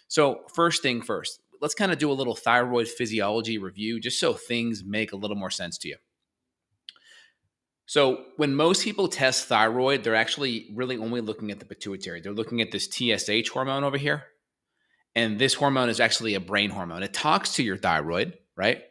So first thing first, let's kind of do a little thyroid physiology review just so things make a little more sense to you. So when most people test thyroid, they're actually really only looking at the pituitary. They're looking at this TSH hormone over here. And this hormone is actually a brain hormone. It talks to your thyroid, right?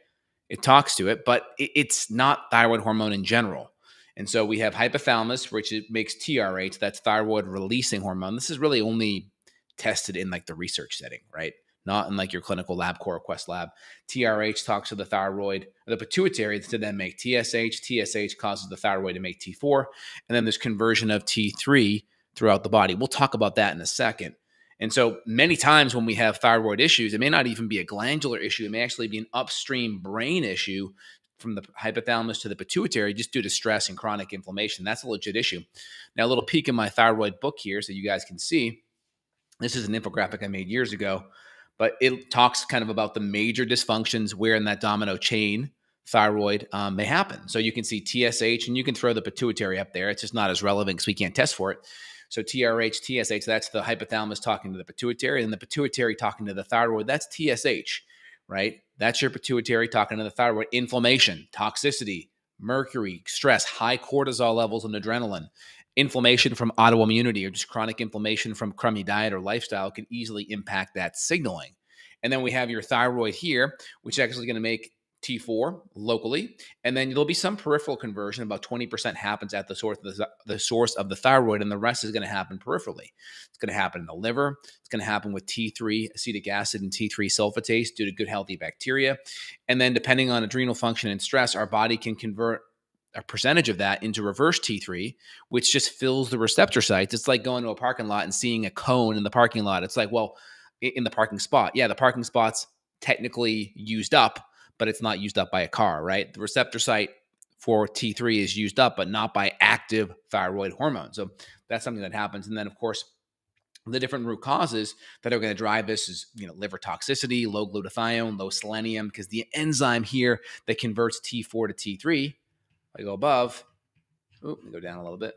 It talks to it, but it's not thyroid hormone in general. And so we have hypothalamus, which makes TRH, that's thyroid releasing hormone. This is really only tested in like the research setting, right? Not in like your clinical lab, core quest lab. TRH talks to the thyroid, the pituitary to then make TSH. TSH causes the thyroid to make T4. And then there's conversion of T3 throughout the body. We'll talk about that in a second. And so many times when we have thyroid issues, it may not even be a glandular issue. It may actually be an upstream brain issue from the hypothalamus to the pituitary just due to stress and chronic inflammation. That's a legit issue. Now, a little peek in my thyroid book here so you guys can see. This is an infographic I made years ago, but it talks kind of about the major dysfunctions where in that domino chain thyroid may happen. So you can see TSH, and you can throw the pituitary up there. It's just not as relevant because we can't test for it. So TRH, TSH, that's the hypothalamus talking to the pituitary, and the pituitary talking to the thyroid. That's TSH, right? That's your pituitary talking to the thyroid. Inflammation, toxicity, mercury, stress, high cortisol levels and adrenaline. Inflammation from autoimmunity or just chronic inflammation from crummy diet or lifestyle can easily impact that signaling. And then we have your thyroid here, which is actually going to make T4 locally, and then there'll be some peripheral conversion. About 20% happens at the source of the thyroid, and the rest is going to happen peripherally. It's going to happen in the liver. It's going to happen with T3 acetic acid and T3 sulfatase due to good healthy bacteria. And then depending on adrenal function and stress, our body can convert a percentage of that into reverse T3, which just fills the receptor sites. It's like going to a parking lot and seeing a cone in the parking lot. It's like, well, in the parking spot. Yeah, the parking spot's technically used up, but it's not used up by a car, right? The receptor site for T3 is used up, but not by active thyroid hormone. So that's something that happens. And then, of course, the different root causes that are going to drive this is, liver toxicity, low glutathione, low selenium, because the enzyme here that converts T4 to T3, if I go above, let me go down a little bit.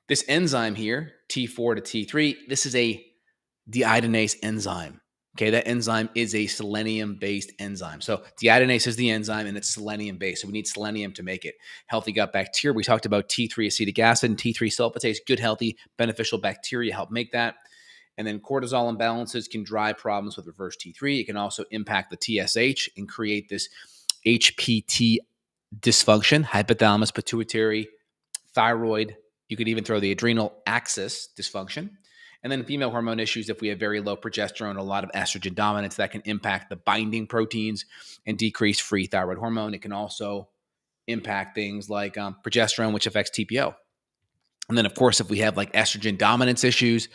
This enzyme here, T4 to T3, this is a deiodinase enzyme. Okay, that enzyme is a selenium-based enzyme. So deiodinase is the enzyme, and it's selenium-based. So we need selenium to make it. Healthy gut bacteria. We talked about T3 acetic acid and T3 sulfatase. Good, healthy, beneficial bacteria help make that. And then cortisol imbalances can drive problems with reverse T3. It can also impact the TSH and create this HPT dysfunction, hypothalamus-pituitary-thyroid. You could even throw the adrenal axis dysfunction. And then female hormone issues, if we have very low progesterone, a lot of estrogen dominance, that can impact the binding proteins and decrease free thyroid hormone. It can also impact things like progesterone, which affects TPO. And then, of course, if we have like estrogen dominance issues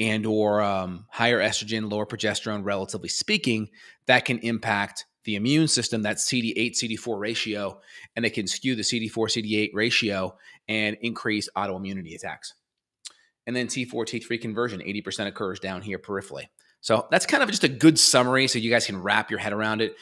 and or higher estrogen, lower progesterone, relatively speaking, that can impact the immune system, that CD8-CD4 ratio, and it can skew the CD4-CD8 ratio and increase autoimmunity attacks. And then T4, T3 conversion, 80% occurs down here peripherally. So that's kind of just a good summary so you guys can wrap your head around it.